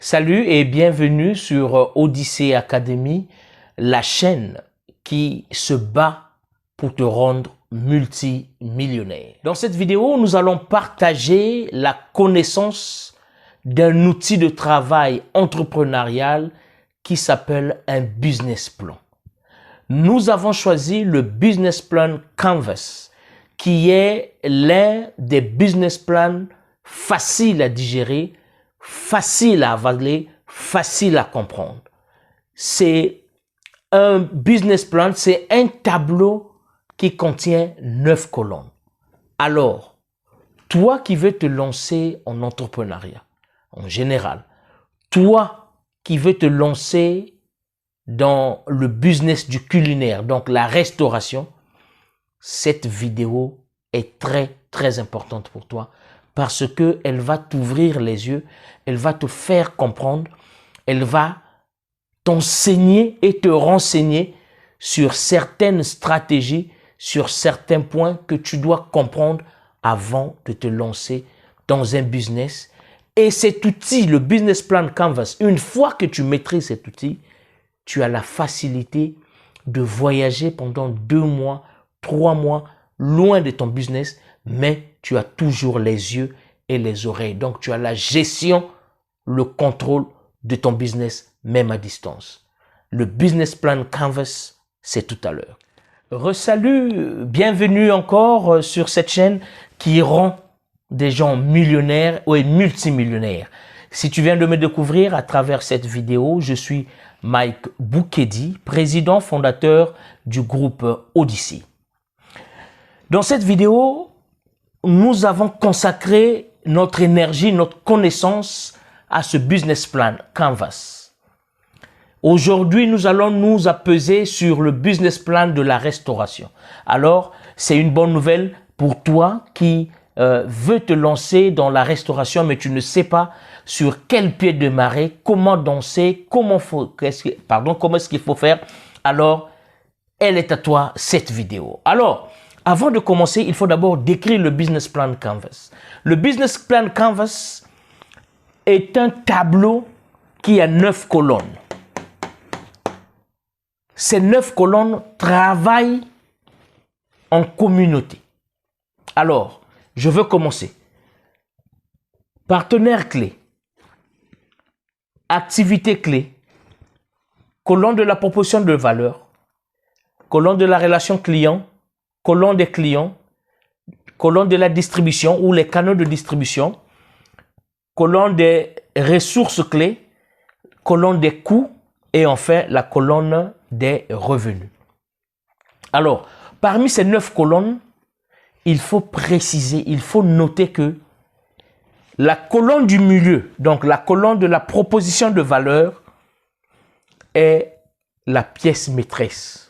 Salut et bienvenue sur Odyssey Academy, la chaîne qui se bat pour te rendre multimillionnaire. Dans cette vidéo, nous allons partager la connaissance d'un outil de travail entrepreneurial qui s'appelle un business plan. Nous avons choisi le business plan Canvas, qui est l'un des business plans faciles à digérer, facile à avaler, facile à comprendre. C'est un business plan, c'est un tableau qui contient 9 colonnes. Alors, toi qui veux te lancer en entrepreneuriat, en général, toi qui veux te lancer dans le business du culinaire, donc la restauration, cette vidéo est très importante pour toi parce qu'elle va t'ouvrir les yeux, elle va te faire comprendre, elle va t'enseigner et te renseigner sur certaines stratégies, sur certains points que tu dois comprendre avant de te lancer dans un business. Et cet outil, le business plan Canvas, une fois que tu maîtrises cet outil, tu as la facilité de voyager pendant 2 mois, 3 mois, loin de ton business, mais tu as toujours les yeux et les oreilles. Donc, tu as la gestion, le contrôle de ton business, même à distance. Le business plan Canvas, c'est tout à l'heure. Resalut, bienvenue encore sur cette chaîne qui rend des gens millionnaires ou multimillionnaires. Si tu viens de me découvrir à travers cette vidéo, je suis Mike Boukedi, président fondateur du groupe Odyssey. Dans cette vidéo, nous avons consacré notre énergie, notre connaissance à ce business plan Canvas. Aujourd'hui, nous allons nous apaiser sur le business plan de la restauration. Alors, c'est une bonne nouvelle pour toi qui veux te lancer dans la restauration, mais tu ne sais pas sur quel pied démarrer, comment danser, comment est-ce qu'il faut faire. Alors, elle est à toi, cette vidéo. Alors, avant de commencer, il faut d'abord décrire le business plan Canvas. Le business plan Canvas est un tableau qui a 9 colonnes. Ces 9 colonnes travaillent en communauté. Alors, je veux commencer. Partenaire clé, activité clé, colonne de la proposition de valeur, colonne de la relation client, colonne des clients, colonne de la distribution ou les canaux de distribution, colonne des ressources clés, colonne des coûts et enfin la colonne des revenus. Alors, parmi ces 9 colonnes, il faut préciser, il faut noter que la colonne du milieu, donc la colonne de la proposition de valeur, est la pièce maîtresse.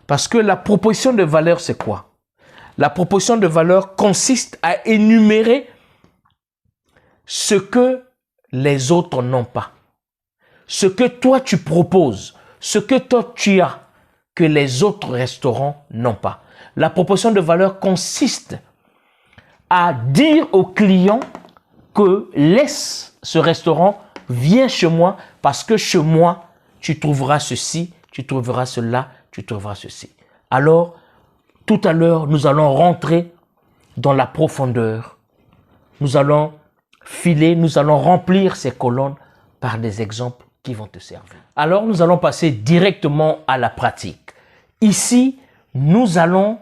Parce que la proposition de valeur, c'est quoi? La proposition de valeur consiste à énumérer ce que les autres n'ont pas. Ce que toi tu proposes, ce que toi tu as, que les autres restaurants n'ont pas. La proposition de valeur consiste à dire au client que laisse ce restaurant, viens chez moi parce que chez moi, tu trouveras ceci, tu trouveras cela, tu trouveras ceci. Alors, tout à l'heure, nous allons rentrer dans la profondeur. Nous allons filer, nous allons remplir ces colonnes par des exemples qui vont te servir. Alors, nous allons passer directement à la pratique. Ici, nous allons,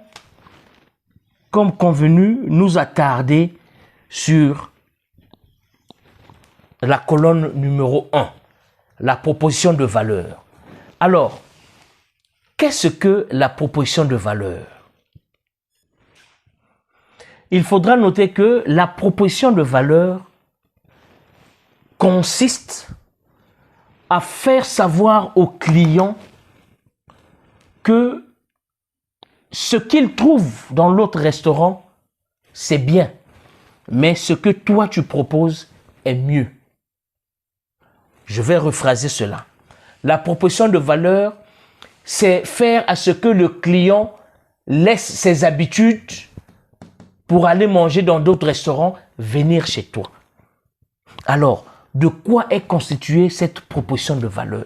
comme convenu, nous attarder sur la colonne numéro 1, la proposition de valeur. Alors, qu'est-ce que la proposition de valeur? Il faudra noter que la proposition de valeur consiste à faire savoir au client que ce qu'il trouve dans l'autre restaurant, c'est bien, mais ce que toi tu proposes est mieux. Je vais rephraser cela. La proposition de valeur, c'est faire à ce que le client laisse ses habitudes pour aller manger dans d'autres restaurants, venir chez toi. Alors, de quoi est constituée cette proposition de valeur?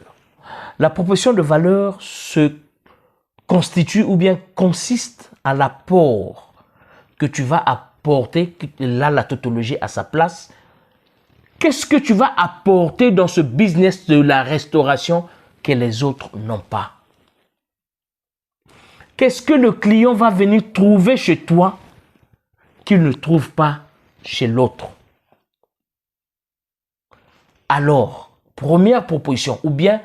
La proposition de valeur se constitue ou bien consiste à l'apport que tu vas apporter, là la tautologie à sa place. Qu'est-ce que tu vas apporter dans ce business de la restauration que les autres n'ont pas? Qu'est-ce que le client va venir trouver chez toi qu'il ne trouve pas chez l'autre? Alors, première proposition, ou bien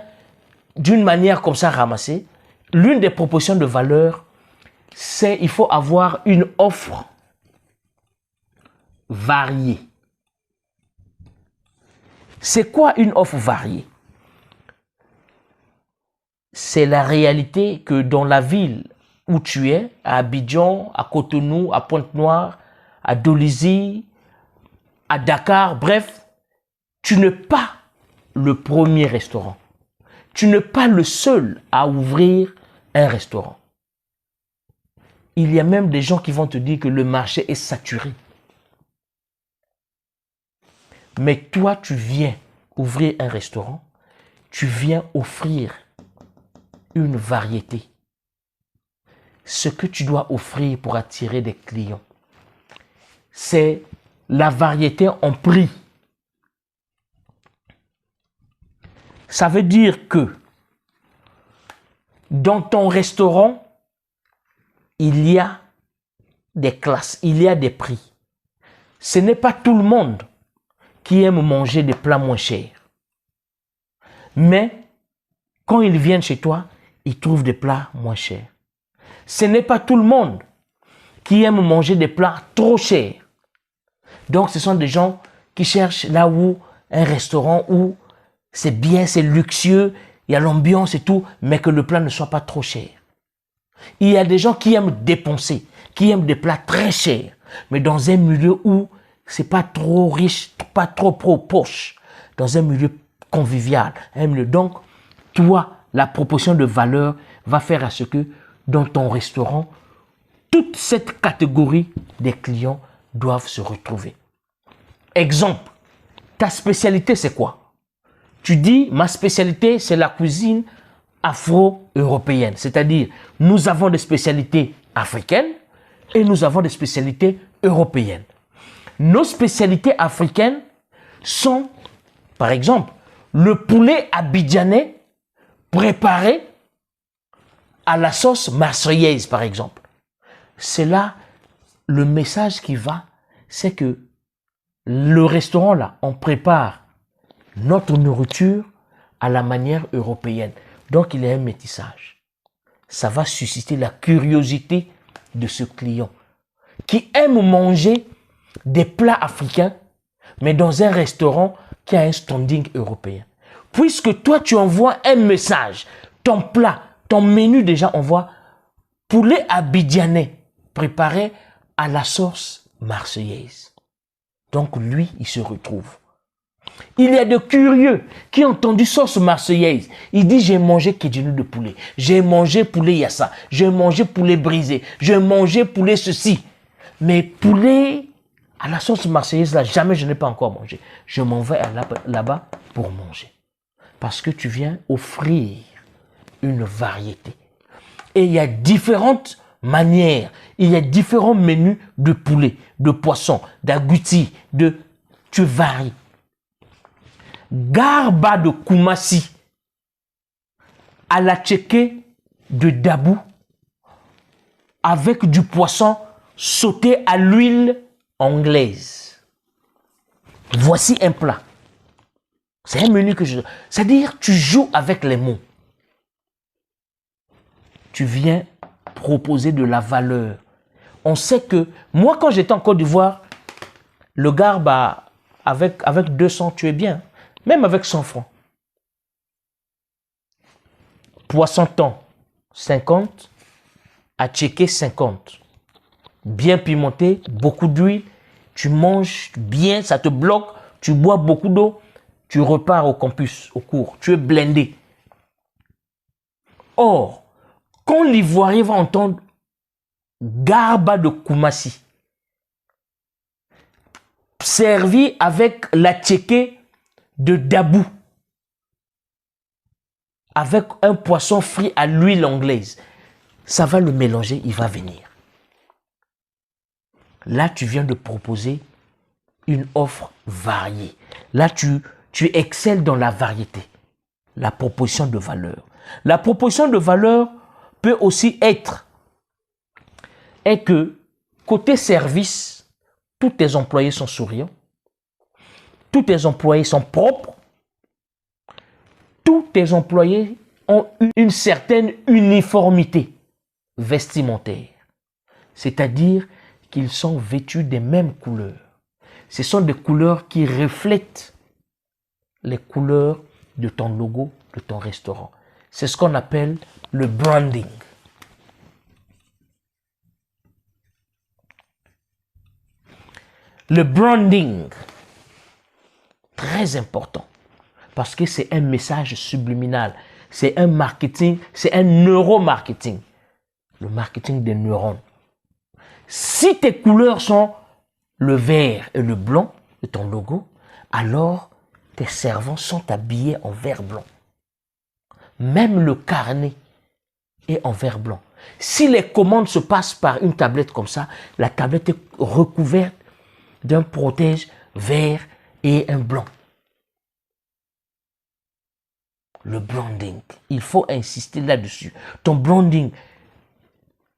d'une manière comme ça ramassée, l'une des propositions de valeur, c'est il faut avoir une offre variée. C'est quoi une offre variée? C'est la réalité que dans la ville où tu es, à Abidjan, à Cotonou, à Pointe-Noire, à Dolisie, à Dakar, bref, tu n'es pas le premier restaurant. Tu n'es pas le seul à ouvrir un restaurant. Il y a même des gens qui vont te dire que le marché est saturé. Mais toi, tu viens ouvrir un restaurant, tu viens offrir une variété. Ce que tu dois offrir pour attirer des clients, c'est la variété en prix. Ça veut dire que dans ton restaurant, il y a des classes, il y a des prix. Ce n'est pas tout le monde qui aime manger des plats moins chers. Mais quand ils viennent chez toi, ils trouvent des plats moins chers. Ce n'est pas tout le monde qui aime manger des plats trop chers. Donc ce sont des gens qui cherchent là où un restaurant où c'est bien, c'est luxueux, il y a l'ambiance et tout, mais que le plat ne soit pas trop cher. Il y a des gens qui aiment dépenser, qui aiment des plats très chers, mais dans un milieu où c'est pas trop riche, pas trop poche, dans un milieu convivial, un milieu. Donc, toi, la proposition de valeur va faire à ce que dans ton restaurant, toute cette catégorie des clients doivent se retrouver. Exemple, ta spécialité c'est quoi? Tu dis, ma spécialité c'est la cuisine afro-européenne, c'est-à-dire nous avons des spécialités africaines et nous avons des spécialités européennes. Nos spécialités africaines sont, par exemple, le poulet abidjanais préparé à la sauce marseillaise, par exemple. C'est là le message qui va, c'est que le restaurant là, on prépare notre nourriture à la manière européenne. Donc il y a un métissage. Ça va susciter la curiosité de ce client qui aime manger des plats africains, mais dans un restaurant qui a un standing européen. Puisque toi, tu envoies un message, ton plat, ton menu déjà envoie poulet abidjanais préparé à la sauce marseillaise. Donc lui, il se retrouve. Il y a des curieux qui ont entendu sauce marseillaise. Il dit, j'ai mangé kedjenu de poulet, j'ai mangé poulet yassa, j'ai mangé poulet brisé, j'ai mangé poulet ceci. Mais poulet à la sauce marseillaise, là, jamais je n'ai pas encore mangé. Je m'en vais là-bas pour manger. Parce que tu viens offrir une variété. Et il y a différentes manières, il y a différents menus de poulet, de poisson, d'agouti, tu varies. Garba de Koumassi, à la tchéké de Dabou, avec du poisson sauté à l'huile anglaise. Voici un plat. C'est un menu que je... C'est-à-dire, tu joues avec les mots. Tu viens proposer de la valeur. On sait que, moi, quand j'étais en Côte d'Ivoire, le garba, avec 200, tu es bien. Même avec 100 francs. Poisson thon, 50. À tchéké, 50. Bien pimenté, beaucoup d'huile. Tu manges bien, ça te bloque. Tu bois beaucoup d'eau. Tu repars au campus, au cours. Tu es blindé. Or, quand l'Ivoirien va entendre Garba de Koumassi, servi avec la tchéké de dabou avec un poisson frit à l'huile anglaise. Ça va le mélanger, il va venir. Là, tu viens de proposer une offre variée. Là, tu excelles dans la variété. La proposition de valeur. La proposition de valeur peut aussi être que côté service, tous tes employés sont souriants, tous tes employés sont propres, tous tes employés ont une certaine uniformité vestimentaire. C'est-à-dire qu'ils sont vêtus des mêmes couleurs. Ce sont des couleurs qui reflètent les couleurs de ton logo, de ton restaurant. C'est ce qu'on appelle le branding. Le branding, très important, parce que c'est un message subliminal, c'est un marketing, c'est un neuromarketing, le marketing des neurones. Si tes couleurs sont le vert et le blanc de ton logo, alors tes servants sont habillés en vert blanc. Même le carnet est en vert blanc. Si les commandes se passent par une tablette comme ça, la tablette est recouverte d'un protège vert et un blanc. Le branding, il faut insister là-dessus. Ton branding,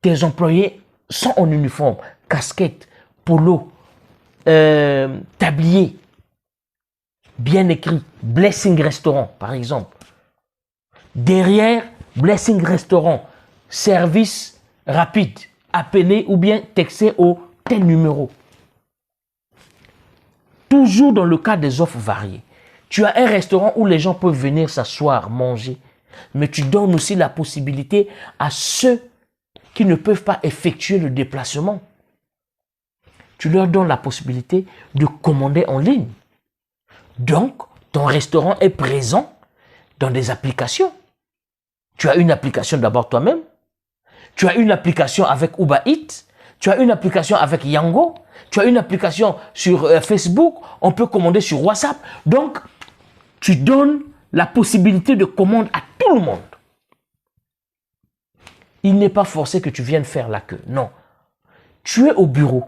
tes employés sont en uniforme, casquette, polo, tablier, bien écrit, Blessing Restaurant par exemple. Derrière, Blessing Restaurant, service rapide, appelez ou bien textez au tel numéro. Toujours dans le cas des offres variées. Tu as un restaurant où les gens peuvent venir s'asseoir, manger, mais tu donnes aussi la possibilité à ceux qui ne peuvent pas effectuer le déplacement. Tu leur donnes la possibilité de commander en ligne. Donc, ton restaurant est présent dans des applications. Tu as une application d'abord toi-même. Tu as une application avec Uber Eats. Tu as une application avec Yango. Tu as une application sur Facebook. On peut commander sur WhatsApp. Donc, tu donnes la possibilité de commande à tout le monde. Il n'est pas forcé que tu viennes faire la queue. Non. Tu es au bureau.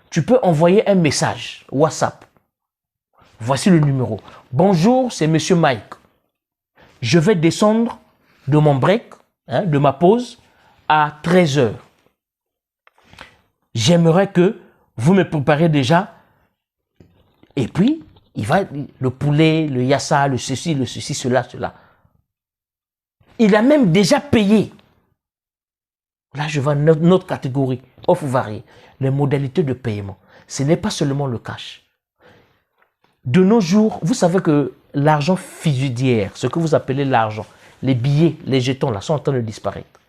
Tu peux envoyer un message WhatsApp. Voici le numéro. Bonjour, c'est Monsieur Mike. Je vais descendre de mon break, de ma pause, à 13 h. J'aimerais que vous me préparez déjà. Et puis, il va le poulet, le yassa, le ceci, cela, cela. Il a même déjà payé. Là, je vois une autre catégorie, offre variée. Les modalités de paiement. Ce n'est pas seulement le cash. De nos jours, vous savez que l'argent fiduciaire, ce que vous appelez l'argent, les billets, les jetons, là, sont en train de disparaître.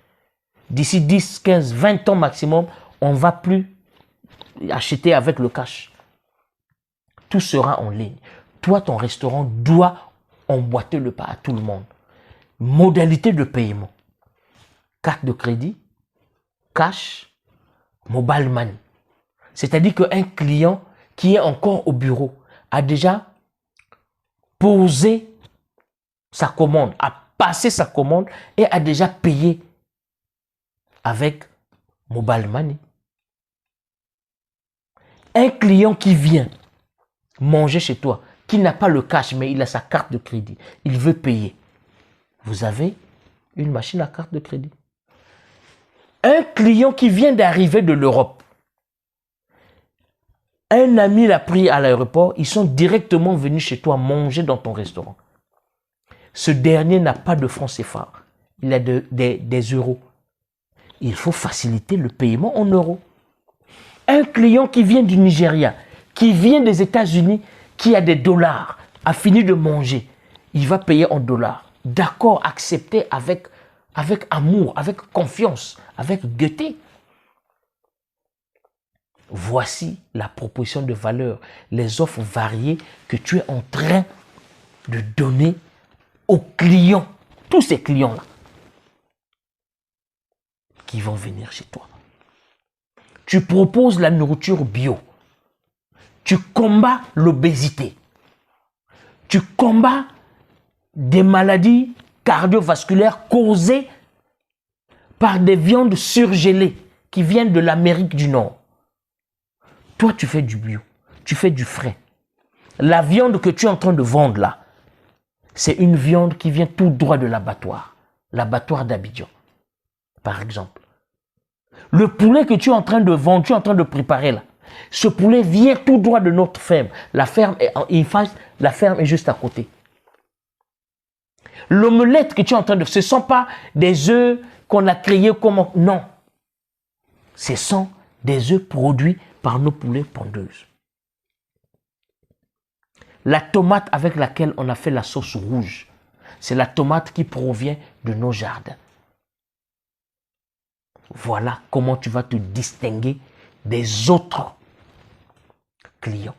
D'ici 10, 15, 20 ans maximum, on ne va plus acheter avec le cash. Tout sera en ligne. Toi, ton restaurant doit emboîter le pas à tout le monde. Modalité de paiement. Carte de crédit, cash, mobile money. C'est-à-dire qu'un client qui est encore au bureau a déjà posé sa commande, a passé sa commande et a déjà payé avec mobile money. Un client qui vient manger chez toi, qui n'a pas le cash, mais il a sa carte de crédit, il veut payer. Vous avez une machine à carte de crédit. Un client qui vient d'arriver de l'Europe, un ami l'a pris à l'aéroport, ils sont directement venus chez toi manger dans ton restaurant. Ce dernier n'a pas de francs CFA, il a des euros. Il faut faciliter le paiement en euros. Un client qui vient du Nigeria, qui vient des États-Unis, qui a des dollars, a fini de manger, il va payer en dollars. D'accord, accepté avec amour, avec confiance, avec gaieté. Voici la proposition de valeur, les offres variées que tu es en train de donner aux clients, tous ces clients-là qui vont venir chez toi. Tu proposes la nourriture bio. Tu combats l'obésité. Tu combats des maladies cardiovasculaires causées par des viandes surgelées qui viennent de l'Amérique du Nord. Toi, tu fais du bio, tu fais du frais. La viande que tu es en train de vendre là, c'est une viande qui vient tout droit de l'abattoir d'Abidjan, par exemple. Le poulet que tu es en train de vendre, tu es en train de préparer là, ce poulet vient tout droit de notre ferme. La ferme est juste à côté. L'omelette que tu es en train de... Ce ne sont pas des œufs qu'on a créés comme... Non. Ce sont des œufs produits par nos poulets pondeuses. La tomate avec laquelle on a fait la sauce rouge, c'est la tomate qui provient de nos jardins. Voilà comment tu vas te distinguer des autres clients.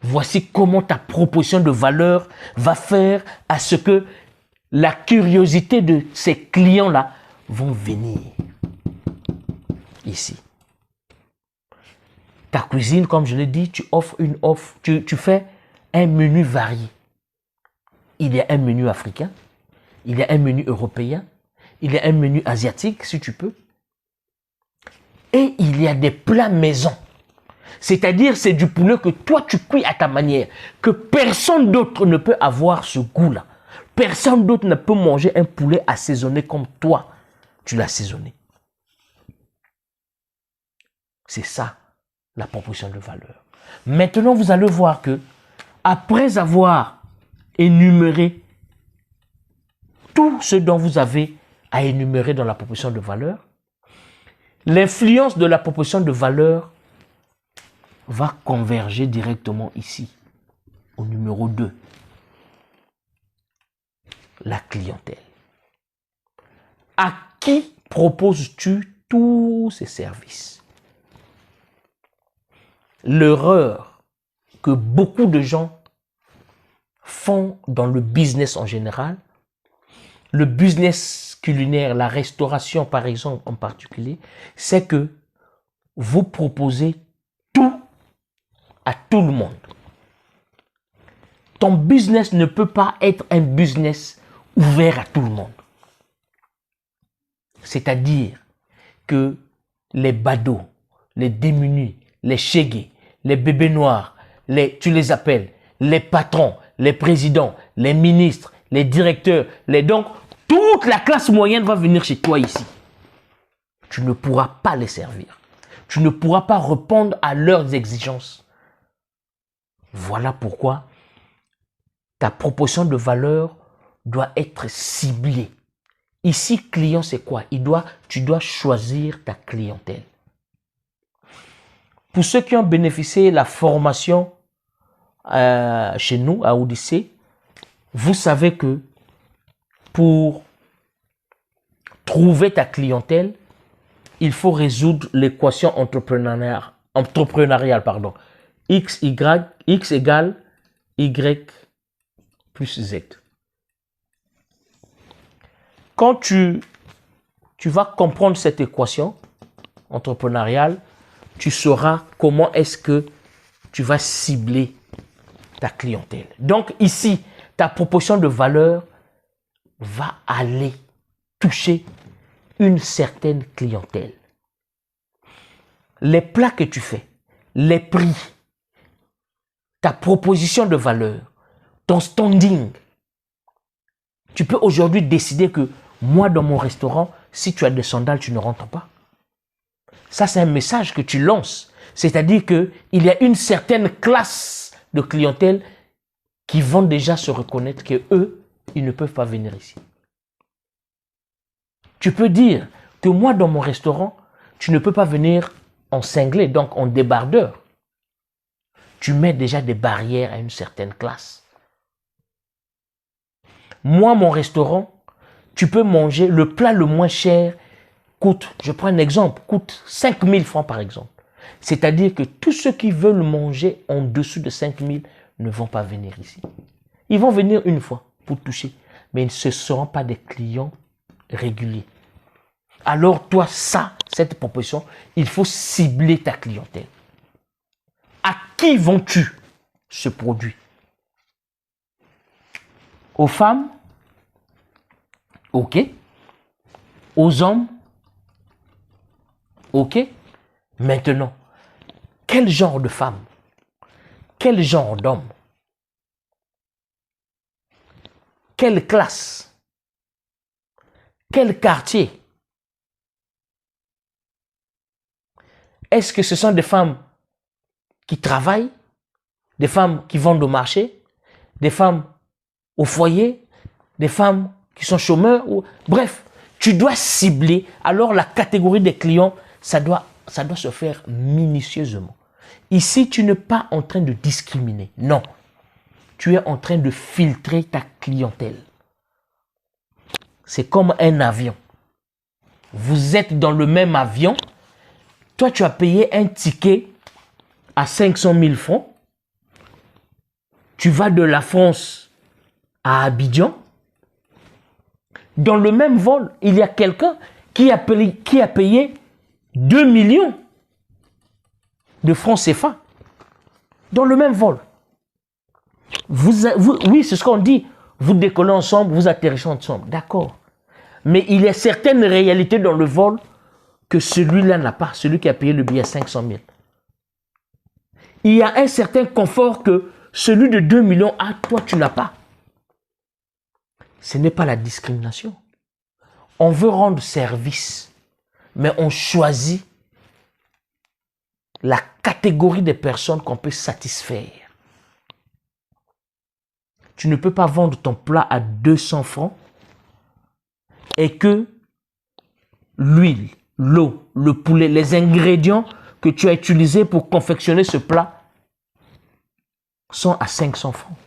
Voici comment ta proposition de valeur va faire à ce que la curiosité de ces clients-là vont venir ici. Ta cuisine, comme je l'ai dit, tu offres une offre, tu fais un menu varié. Il y a un menu africain, il y a un menu européen, il y a un menu asiatique, si tu peux. Et il y a des plats maison. C'est-à-dire, c'est du poulet que toi, tu cuis à ta manière, que personne d'autre ne peut avoir ce goût-là. Personne d'autre ne peut manger un poulet assaisonné comme toi, tu l'as assaisonné. C'est ça, la proposition de valeur. Maintenant, vous allez voir que, après avoir énuméré tout ce dont vous avez à énumérer dans la proposition de valeur, l'influence de la proposition de valeur va converger directement ici, au numéro 2. La clientèle. À qui proposes-tu tous ces services? L'erreur que beaucoup de gens font dans le business en général, le business culinaire, la restauration par exemple en particulier, c'est que vous proposez tout à tout le monde. Ton business ne peut pas être un business ouvert à tout le monde. C'est-à-dire que les badauds, les démunis, les chégués, les bébés noirs, tu les appelles, les patrons, les présidents, les ministres, les directeurs, donc toute la classe moyenne va venir chez toi ici. Tu ne pourras pas les servir. Tu ne pourras pas répondre à leurs exigences. Voilà pourquoi ta proposition de valeur doit être ciblée. Ici, client, c'est quoi? Tu dois choisir ta clientèle. Pour ceux qui ont bénéficié de la formation chez nous, à Odyssée, vous savez que pour trouver ta clientèle, il faut résoudre l'équation entrepreneuriale. X égale Y plus Z. Quand tu vas comprendre cette équation entrepreneuriale, tu sauras comment est-ce que tu vas cibler ta clientèle. Donc ici, ta proposition de valeur va aller toucher une certaine clientèle. Les plats que tu fais, les prix, ta proposition de valeur, ton standing. Tu peux aujourd'hui décider que moi, dans mon restaurant, si tu as des sandales, tu ne rentres pas. Ça, c'est un message que tu lances. C'est-à-dire qu'il y a une certaine classe de clientèle qui vont déjà se reconnaître qu'eux, ils ne peuvent pas venir ici. Tu peux dire que moi, dans mon restaurant, tu ne peux pas venir en cinglé, donc en débardeur. Tu mets déjà des barrières à une certaine classe. Moi, mon restaurant, tu peux manger le plat le moins cher coûte, je prends un exemple, coûte 5 000 francs par exemple. C'est-à-dire que tous ceux qui veulent manger en dessous de 5 000 ne vont pas venir ici. Ils vont venir une fois pour toucher, mais ils ne seront pas des clients réguliers. Alors toi, cette proposition, il faut cibler ta clientèle. À qui vends-tu ce produit? Aux femmes, ok. Aux hommes, ok. Maintenant, quel genre de femme? Quel genre d'homme? Quelle classe? Quel quartier? Est-ce que ce sont des femmes qui travaillent, des femmes qui vendent au marché, des femmes au foyer, des femmes qui sont chômeurs? Bref, tu dois cibler. Alors la catégorie des clients, ça doit se faire minutieusement. Ici, tu n'es pas en train de discriminer. Non. Tu es en train de filtrer ta clientèle. C'est comme un avion. Vous êtes dans le même avion. Toi, tu as payé un ticket à 500 000 francs. Tu vas de la France à Abidjan. Dans le même vol, il y a quelqu'un qui a payé 2 millions de francs CFA. Dans le même vol. Oui, c'est ce qu'on dit. Vous décollez ensemble, vous atterrissez ensemble. D'accord. Mais il y a certaines réalités dans le vol que celui-là n'a pas. Celui qui a payé le billet 500 000. Il y a un certain confort que celui de 2 millions a, toi, tu n'as pas. Ce n'est pas la discrimination. On veut rendre service, mais on choisit la catégorie des personnes qu'on peut satisfaire. Tu ne peux pas vendre ton plat à 200 francs et que l'huile, l'eau, le poulet, les ingrédients que tu as utilisés pour confectionner ce plat sont à 500 francs.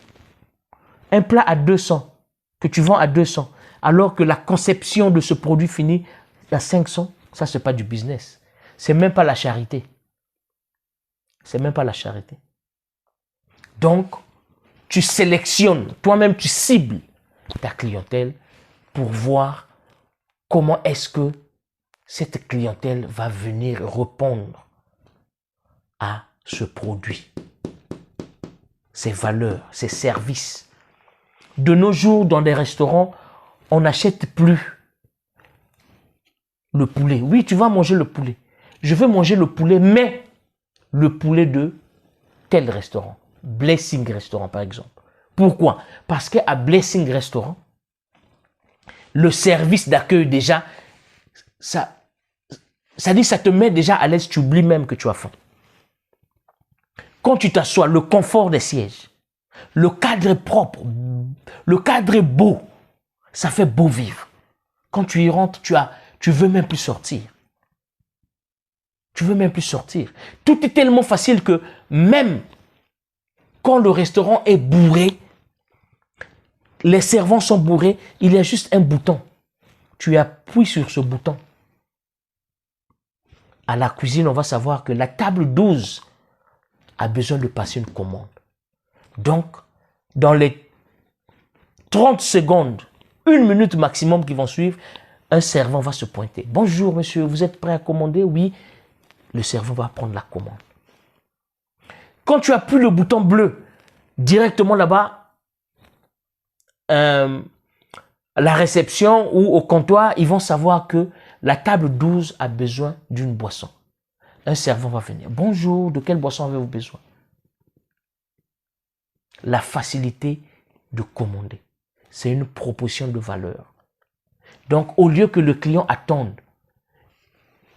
Un plat à 200, que tu vends à 200, alors que la conception de ce produit fini à 500, ça, ce n'est pas du business. Ce n'est même pas la charité. C'est même pas la charité. Donc, tu sélectionnes, toi-même, tu cibles ta clientèle pour voir comment est-ce que cette clientèle va venir répondre à ce produit, ses valeurs, ses services. De nos jours, dans des restaurants, on n'achète plus le poulet. Oui, tu vas manger le poulet. Je veux manger le poulet, mais le poulet de tel restaurant. Blessing Restaurant, par exemple. Pourquoi? Parce qu'à Blessing Restaurant, le service d'accueil déjà, ça te met déjà à l'aise, tu oublies même que tu as faim. Quand tu t'assois, le confort des sièges, le cadre est propre, le cadre est beau, ça fait beau vivre. Quand tu y rentres, tu veux même plus sortir. Tu veux même plus sortir. Tout est tellement facile que même quand le restaurant est bourré, les servants sont bourrés, il y a juste un bouton. Tu appuies sur ce bouton. À la cuisine, on va savoir que la table 12 a besoin de passer une commande. Donc, dans les 30 secondes, 1 minute maximum qui vont suivre, un servant va se pointer. Bonjour monsieur, vous êtes prêt à commander? Oui. Le servant va prendre la commande. Quand tu appuies le bouton bleu, directement là-bas, la réception ou au comptoir, ils vont savoir que la table 12 a besoin d'une boisson. Un servant va venir. Bonjour, de quelle boisson avez-vous besoin? La facilité de commander. C'est une proposition de valeur. Donc, au lieu que le client attende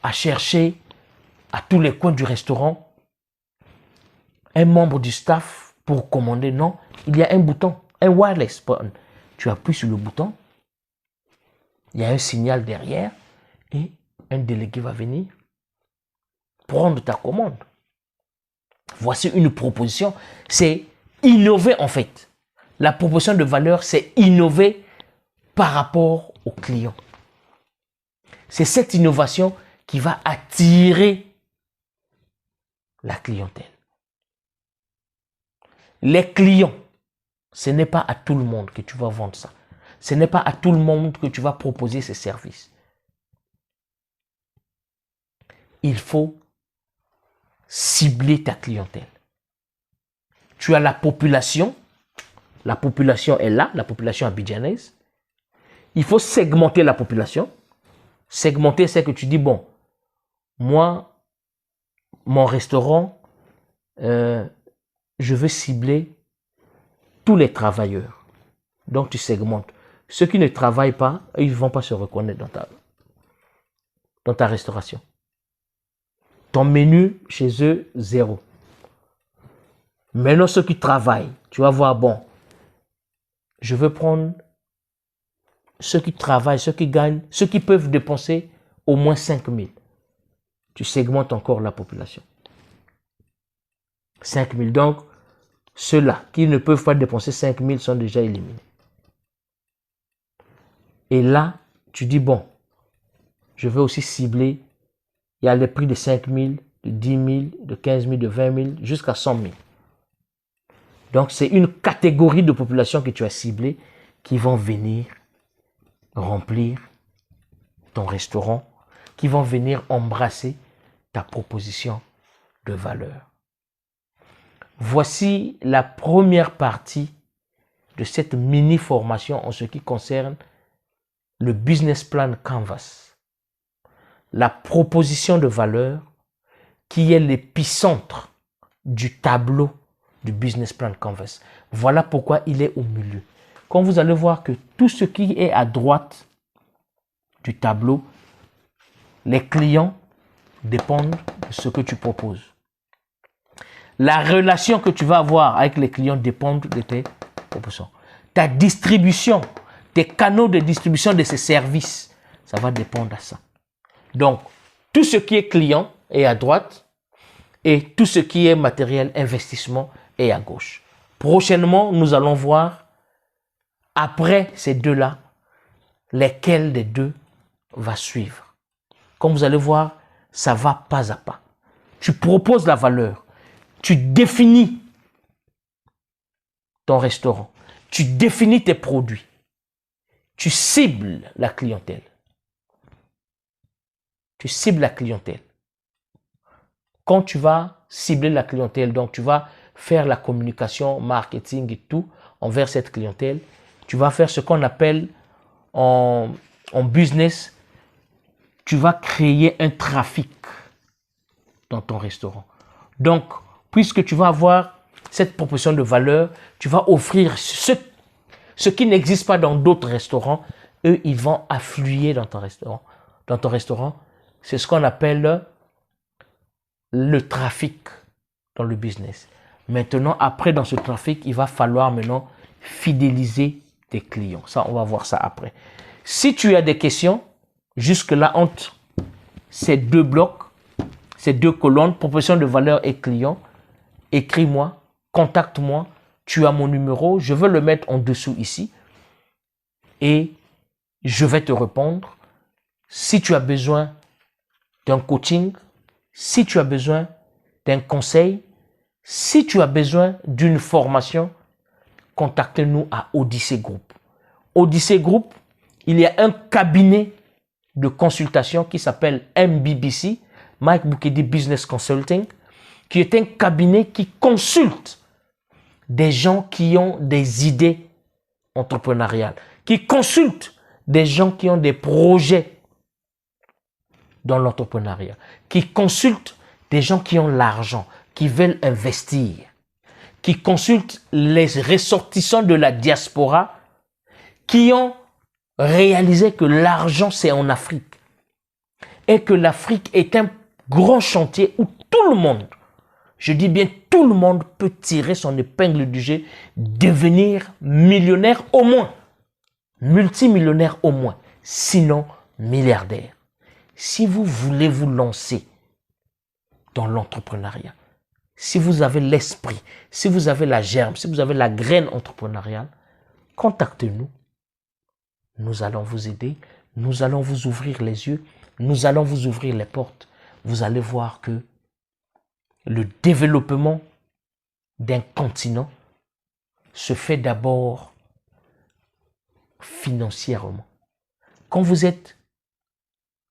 à chercher à tous les coins du restaurant un membre du staff pour commander, non, il y a un bouton, un wireless button. Tu appuies sur le bouton, il y a un signal derrière et un délégué va venir prendre ta commande. Voici une proposition, c'est innover en fait. La proposition de valeur, c'est innover par rapport au client. C'est cette innovation qui va attirer la clientèle. Les clients, ce n'est pas à tout le monde que tu vas vendre ça. Ce n'est pas à tout le monde que tu vas proposer ces services. Il faut cibler ta clientèle. Tu as la population La population est là, la population abidjanaise. Il faut segmenter la population. Segmenter, c'est que tu dis, bon, moi, mon restaurant, je veux cibler tous les travailleurs. Donc, tu segmentes. Ceux qui ne travaillent pas, ils ne vont pas se reconnaître dans ta restauration. Ton menu, chez eux, 0. Maintenant, ceux qui travaillent, tu vas voir, bon, je veux prendre ceux qui travaillent, ceux qui gagnent, ceux qui peuvent dépenser au moins 5 000. Tu segmentes encore la population. 5 000. Donc, ceux-là qui ne peuvent pas dépenser 5 000 sont déjà éliminés. Et là, tu dis, bon, je veux aussi cibler, il y a les prix de 5 000, de 10 000, de 15 000, de 20 000, jusqu'à 100 000. Donc, c'est une catégorie de population que tu as ciblée qui vont venir remplir ton restaurant, qui vont venir embrasser ta proposition de valeur. Voici la première partie de cette mini-formation en ce qui concerne le business plan Canvas. La proposition de valeur qui est l'épicentre du tableau du business plan Canvas. Voilà pourquoi il est au milieu. Quand vous allez voir que tout ce qui est à droite du tableau, les clients dépendent de ce que tu proposes. La relation que tu vas avoir avec les clients dépend de tes propositions. Ta distribution, tes canaux de distribution de ces services, ça va dépendre de ça. Donc, tout ce qui est client est à droite et tout ce qui est matériel, investissement est à gauche. Prochainement, nous allons voir, après ces deux-là, lesquels des deux va suivre. Comme vous allez voir, ça va pas à pas. Tu proposes la valeur, tu définis ton restaurant, tu définis tes produits, tu cibles la clientèle. Tu cibles la clientèle. Quand tu vas cibler la clientèle, donc tu vas faire la communication, marketing et tout envers cette clientèle, tu vas faire ce qu'on appelle en business, tu vas créer un trafic dans ton restaurant. Donc, puisque tu vas avoir cette proposition de valeur, tu vas offrir ce qui n'existe pas dans d'autres restaurants. Eux, ils vont affluer dans ton restaurant. Dans ton restaurant, c'est ce qu'on appelle le trafic dans le business. Maintenant, après, dans ce trafic, il va falloir maintenant fidéliser tes clients. Ça, on va voir ça après. Si tu as des questions, jusque-là, entre ces deux blocs, ces deux colonnes, proposition de valeur et client, écris-moi, contacte-moi, tu as mon numéro, je veux le mettre en dessous ici et je vais te répondre. Si tu as besoin d'un coaching, si tu as besoin d'un conseil, si tu as besoin d'une formation, contactez-nous à Odyssey Group. Odyssey Group, il y a un cabinet de consultation qui s'appelle MBBC, Mike Boukedi Business Consulting, qui est un cabinet qui consulte des gens qui ont des idées entrepreneuriales, qui consulte des gens qui ont des projets dans l'entrepreneuriat, qui consulte des gens qui ont l'argent, qui veulent investir, qui consulte les ressortissants de la diaspora, qui ont réalisé que l'argent c'est en Afrique et que l'Afrique est un grand chantier où tout le monde, je dis bien tout le monde peut tirer son épingle du jeu, devenir millionnaire au moins, multimillionnaire au moins, sinon milliardaire. Si vous voulez vous lancer dans l'entrepreneuriat, si vous avez l'esprit, si vous avez la germe, si vous avez la graine entrepreneuriale, contactez-nous. Nous allons vous aider, nous allons vous ouvrir les yeux, nous allons vous ouvrir les portes. Vous allez voir que le développement d'un continent se fait d'abord financièrement. Quand vous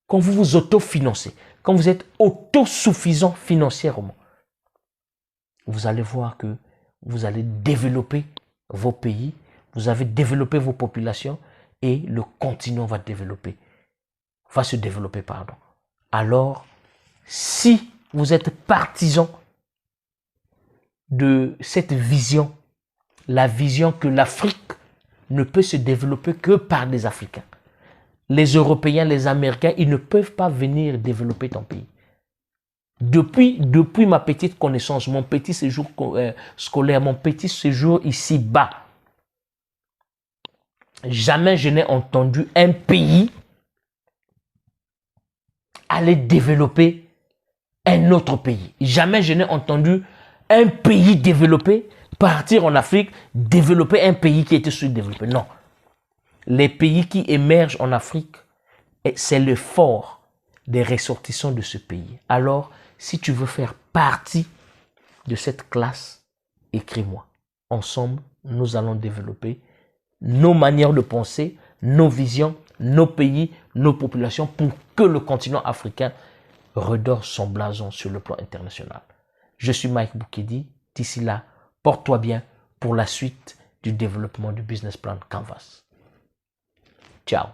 vous autofinancez, quand vous êtes autosuffisant financièrement, vous allez voir que vous allez développer vos pays, vous avez développé vos populations et le continent va se développer, pardon. Alors, si vous êtes partisan de cette vision, la vision que l'Afrique ne peut se développer que par des Africains. Les Européens, les Américains, ils ne peuvent pas venir développer ton pays. Depuis ma petite connaissance, mon petit séjour scolaire, mon petit séjour ici-bas, jamais je n'ai entendu un pays aller développer un autre pays. Jamais je n'ai entendu un pays développé partir en Afrique, développer un pays qui était sous-développé. Non. Les pays qui émergent en Afrique, c'est le fort des ressortissants de ce pays. Alors, si tu veux faire partie de cette classe, écris-moi. Ensemble, nous allons développer nos manières de penser, nos visions, nos pays, nos populations pour que le continent africain redore son blason sur le plan international. Je suis Mike Boukedi. D'ici là, porte-toi bien pour la suite du développement du business plan Canvas. Ciao.